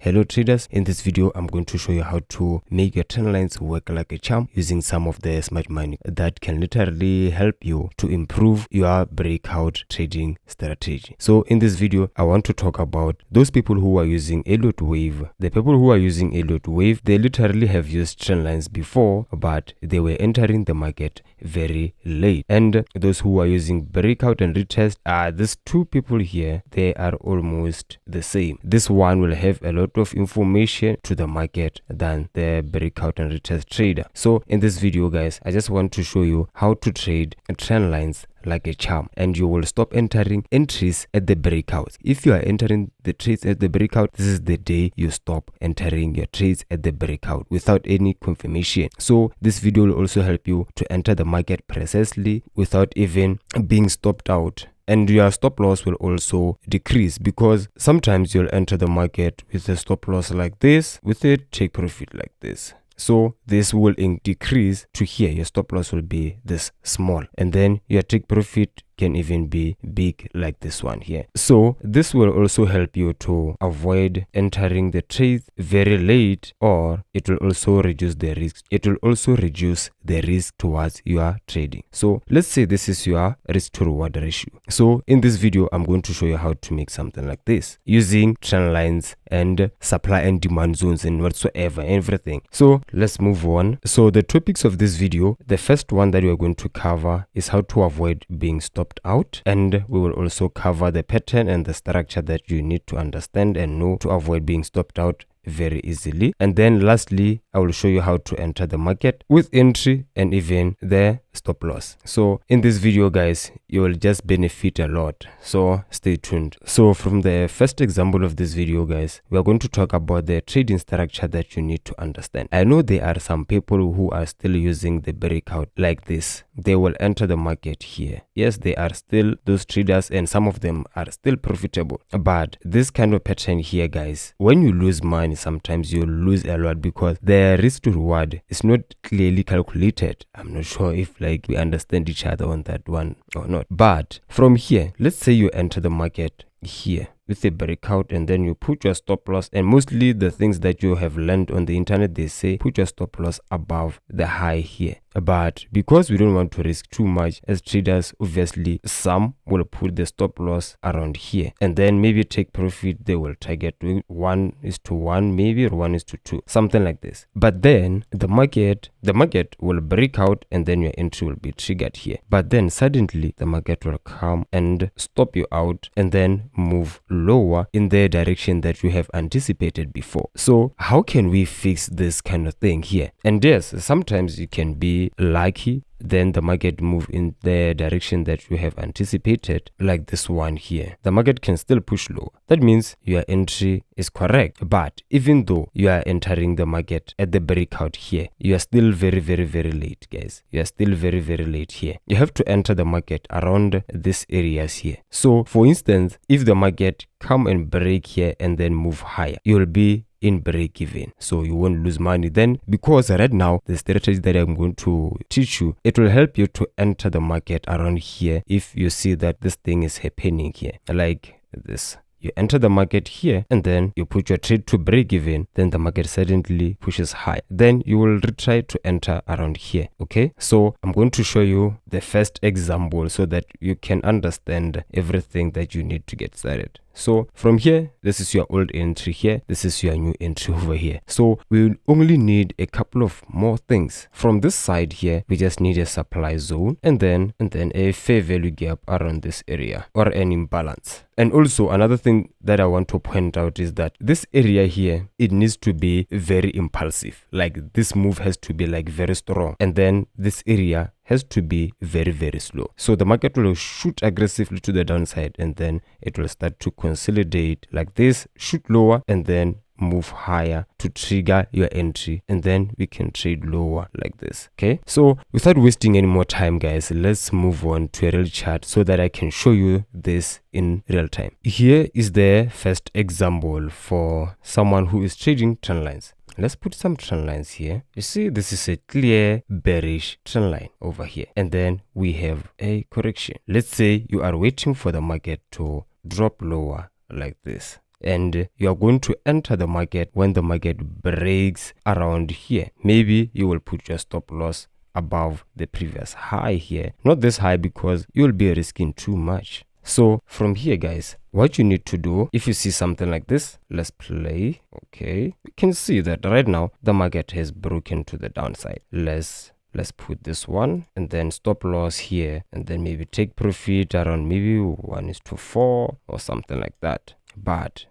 Hello traders, in this video I'm going to show you how to make your trend lines work like a charm using some of the smart money that can literally help you to improve your breakout trading strategy. So in this video I want to talk about those people who are using Elliott wave. The people who are using Elliott wave, they literally have used trend lines before, but they were entering the market very late. And those who are using breakout and retest, these two people here, they are almost the same. This one will have a lot of information to the market than the breakout and retest trader. So in this video guys, I just want to show you how to trade trend lines like a charm, and you will stop entering entries at the breakout. If you are entering the trades at the breakout, this is the day you stop entering your trades at the breakout without any confirmation. So this video will also help you to enter the market precisely without even being stopped out. And your stop loss will also decrease, because sometimes you'll enter the market with a stop loss like this, with a take profit like this. So this will decrease to here. Your stop loss will be this small, and then your take profit can even be big like this one here. So this will also help you to avoid entering the trade very late, or it will also reduce the risk. It will also reduce the risk towards your trading. So let's say this is your risk to reward ratio. So in this video I'm going to show you how to make something like this using trend lines and supply and demand zones and whatsoever, everything. So let's move on. So the topics of this video, the first one that we are going to cover is how to avoid being stopped out, and we will also cover the pattern and the structure that you need to understand and know to avoid being stopped out very easily. And then lastly, I will show you how to enter the market with entry and even the stop loss. So in this video guys, you will just benefit a lot, so stay tuned. So from the first example of this video guys, we are going to talk about the trading structure that you need to understand. I know there are some people who are still using the breakout like this. They will enter the market here. Yes, they are still those traders, and some of them are still profitable, but this kind of pattern here guys, when you lose money, sometimes you lose a lot because the risk to reward is not clearly calculated. I'm not sure if like we understand each other on that one or not. But from here, let's say you enter the market here with a breakout, and then you put your stop loss, and mostly the things that you have learned on the internet, they say put your stop loss above the high here. But because we don't want to risk too much as traders, obviously some will put the stop loss around here, and then maybe take profit they will target 1:1 maybe, or 1:2, something like this. But then the market will break out, and then your entry will be triggered here. But then suddenly the market will come and stop you out, and then move lower in the direction that you have anticipated before. So how can we fix this kind of thing here? And yes, sometimes you can be lucky, then the market move in the direction that you have anticipated, like this one here. The market can still push lower. That means your entry is correct. But even though you are entering the market at the breakout here, you are still very late guys. You are still very late here. You have to enter the market around these areas here. So for instance, if the market come and break here and then move higher, you will be in break even, so you won't lose money then, because right now the strategy that I'm going to teach you, it will help you to enter the market around here. If you see that this thing is happening here like this, you enter the market here and then you put your trade to break even, then the market suddenly pushes high, then you will retry to enter around here. Okay, so I'm going to show you the first example so that you can understand everything that you need to get started. So from here, this is your old entry here, this is your new entry over here. So we will only need a couple of more things. From this side here, we just need a supply zone, and then a fair value gap around this area, or an imbalance. And also another thing that I want to point out is that this area here, it needs to be very impulsive. Like this move has to be like very strong, and then this area has to be very slow. So the market will shoot aggressively to the downside, and then it will start to consolidate like this, shoot lower, and then move higher to trigger your entry, and then we can trade lower like this. Okay, so without wasting any more time guys, let's move on to a real chart so that I can show you this in real time. Here is the first example for someone who is trading trend lines. Let's put some trend lines here. You see, this is a clear bearish trend line over here, and then we have a correction. Let's say you are waiting for the market to drop lower like this. and you are going to enter the market when the market breaks around here. Maybe you will put your stop loss above the previous high here, not this high, because you'll be risking too much. So from here, guys, what you need to do, if you see something like this, let's play. Okay, you can see that right now the market has broken to the downside. Let's put this one and then stop loss here, and then maybe take profit around maybe 1:4 or something like that. But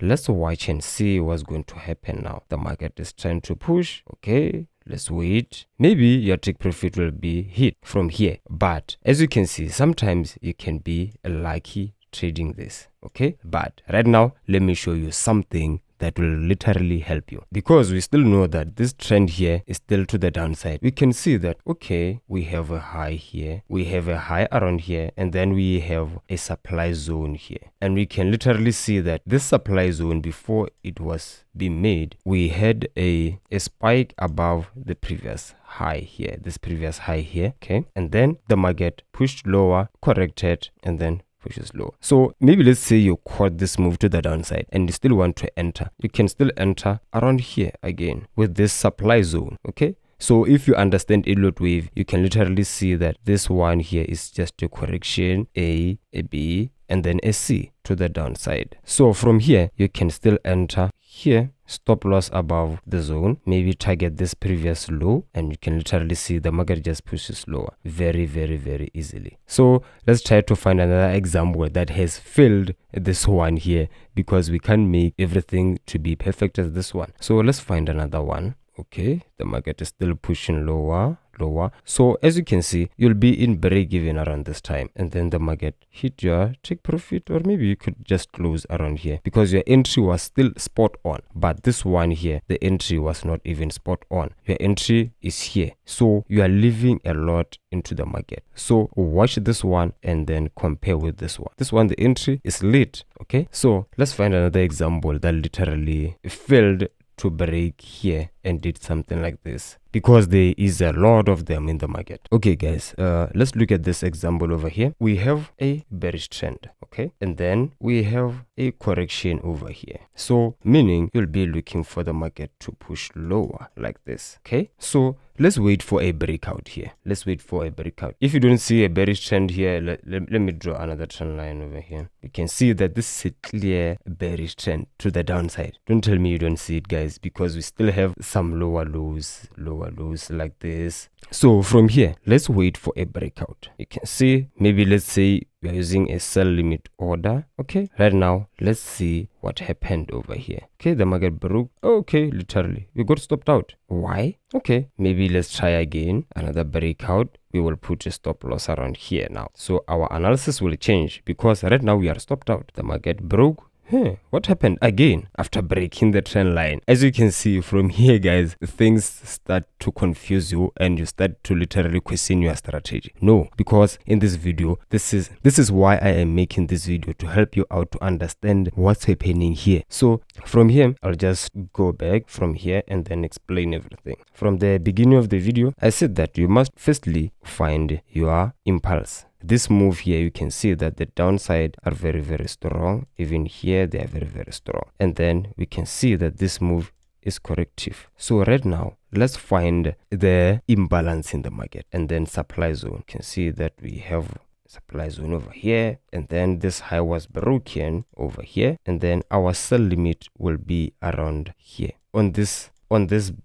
let's watch and see what's going to happen now. The market is trying to push. Okay, let's wait. Maybe your take profit will be hit from here. But as you can see, sometimes you can be lucky trading this. Okay, but right now, let me show you something that will literally help you, because we still know that this trend here is still to the downside. We can see that, okay, we have a high here, we have a high around here, and then we have a supply zone here, and we can literally see that this supply zone, before it was being made, we had a spike above the previous high here, this previous high here. Okay, and then the market pushed lower, corrected, and then pushes lower. So maybe let's say you caught this move to the downside and you still want to enter. You can still enter around here again with this supply zone. Okay, so if you understand Elliott wave, you can literally see that this one here is just a correction, a B, and then a C to the downside. So from here, you can still enter here, stop loss above the zone, maybe target this previous low, and you can literally see the market just pushes lower very, very, very easily. So let's try to find another example that has failed this one here, because we can't make everything to be perfect as this one. So let's find another one. Okay, the market is still pushing lower. So as you can see, you'll be in break even around this time, and then the market hit your take profit, or maybe you could just close around here because your entry was still spot on. But this one here, the entry was not even spot on. Your entry is here, so you are leaving a lot into the market. So watch this one and then compare with this one. This one, the entry is late. Okay, so let's find another example that literally failed to break here and did something like this, because there is a lot of them in the market. Okay guys, let's look at this example over here. We have a bearish trend, okay, and then we have a correction over here. So meaning you'll be looking for the market to push lower like this. Okay, so let's wait for a breakout here. Let's wait for a breakout. If you don't see a bearish trend here, let me draw another trend line over here. You can see that this is a clear bearish trend to the downside. Don't tell me you don't see it, guys, because we still have some lower lows like this. So from here, let's wait for a breakout. You can see, maybe let's say we are using a sell limit order. Okay, right now let's see what happened over here. Okay, the market broke. Okay, literally we got stopped out. Why? Okay, maybe let's try again, another breakout. We will put a stop loss around here now, so our analysis will change, because right now we are stopped out. The market broke. What happened again after breaking the trend line? As you can see from here, guys, things start to confuse you and you start to literally question your strategy. No, because in this video, this is why I am making this video, to help you out to understand what's happening here. So from here, I'll just go back from here and then explain everything. From the beginning of the video, I said that you must firstly find your impulse. This move here, you can see that the downside are very, very strong. Even here, they are very, very strong. And then we can see that this move is corrective. So right now, let's find the imbalance in the market and then supply zone. You can see that we have supply zone over here, and then this high was broken over here, and then our sell limit will be around here on this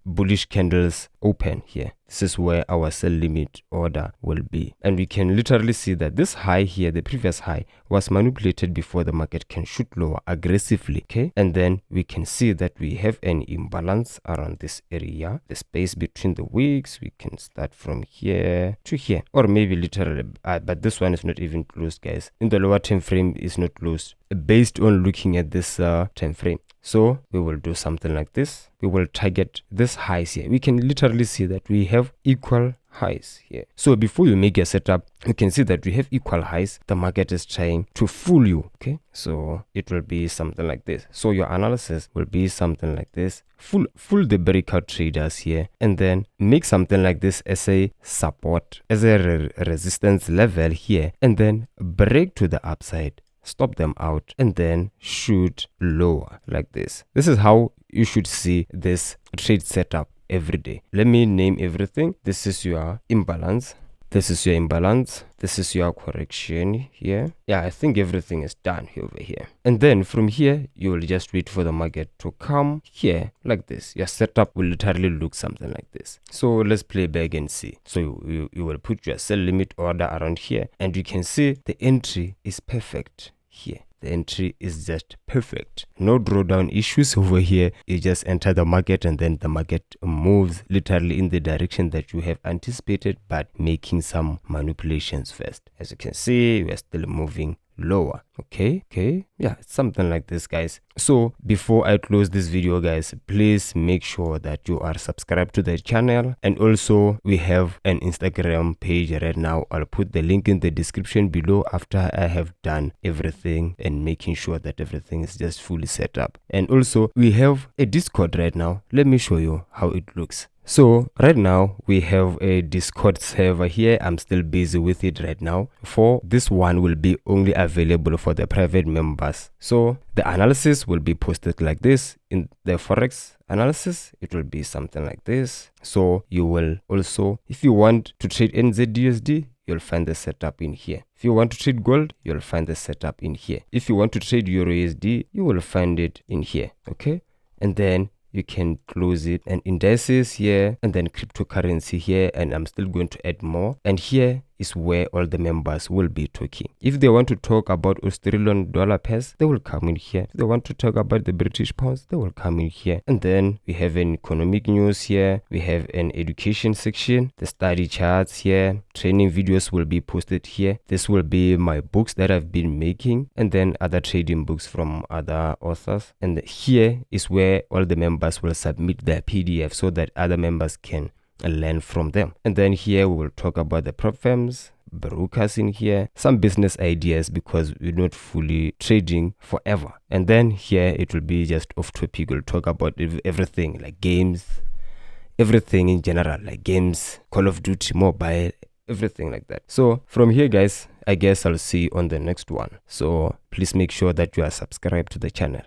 bullish candles open here. This is where our sell limit order will be, and we can literally see that this high here, the previous high, was manipulated before the market can shoot lower aggressively. Okay, and then we can see that we have an imbalance around this area, the space between the wicks. We can start from here to here, or maybe literally, but this one is not even closed, guys. In the lower time frame is not closed based on looking at this time frame. So we will do something like this. We will target this highs here. We can literally see that we have equal highs here. So before you make your setup, you can see that we have equal highs. The market is trying to fool you. Okay, so it will be something like this. So your analysis will be something like this. Fool the breakout traders here, and then make something like this as a support, as a resistance level here, and then break to the upside. stop them out, and then shoot lower like this. This is how you should see this trade setup every day. Let me name everything. This is your imbalance. This is your imbalance. This is your correction here. Yeah, I think everything is done over here. And then from here, you will just wait for the market to come here like this. Your setup will literally look something like this. So let's play back and see. So you will put your sell limit order around here, and you can see the entry is perfect here. The entry is just perfect. No drawdown issues over here. You just enter the market, and then the market moves literally in the direction that you have anticipated, but making some manipulations first. As you can see, we're still moving lower. Okay, yeah, it's something like this, guys. So before I close this video, guys, please make sure that you are subscribed to the channel, and also we have an Instagram page right now. I'll put the link in the description below after I have done everything and making sure that everything is just fully set up. And also we have a Discord right now. Let me show you how it looks. So right now we have a Discord server here. I'm still busy with it right now. For this one will be only available for the private members. So the analysis will be posted like this. In the Forex analysis, it will be something like this. So you will also, if you want to trade NZUSD, you'll find the setup in here. If you want to trade gold, you'll find the setup in here. If you want to trade EURUSD, you will find it in here. Okay, and then you can close it, and indices here, and then cryptocurrency here, and I'm still going to add more. And here is where all the members will be talking. If they want to talk about Australian dollar pairs, they will come in here. If they want to talk about the British pounds, they will come in here. And then we have an economic news here. We have an education section, the study charts here. Training videos will be posted here. This will be my books that I've been making, and then other trading books from other authors. And here is where all the members will submit their PDF so that other members can learn from them. And then here we will talk about the prop firms, brokers in here, some business ideas, because we're not fully trading forever. And then here it will be just off topic. We'll talk about everything like games, everything in general, like games, Call of Duty mobile, everything like that. So from here, guys, I guess I'll see you on the next one. So please make sure that you are subscribed to the channel.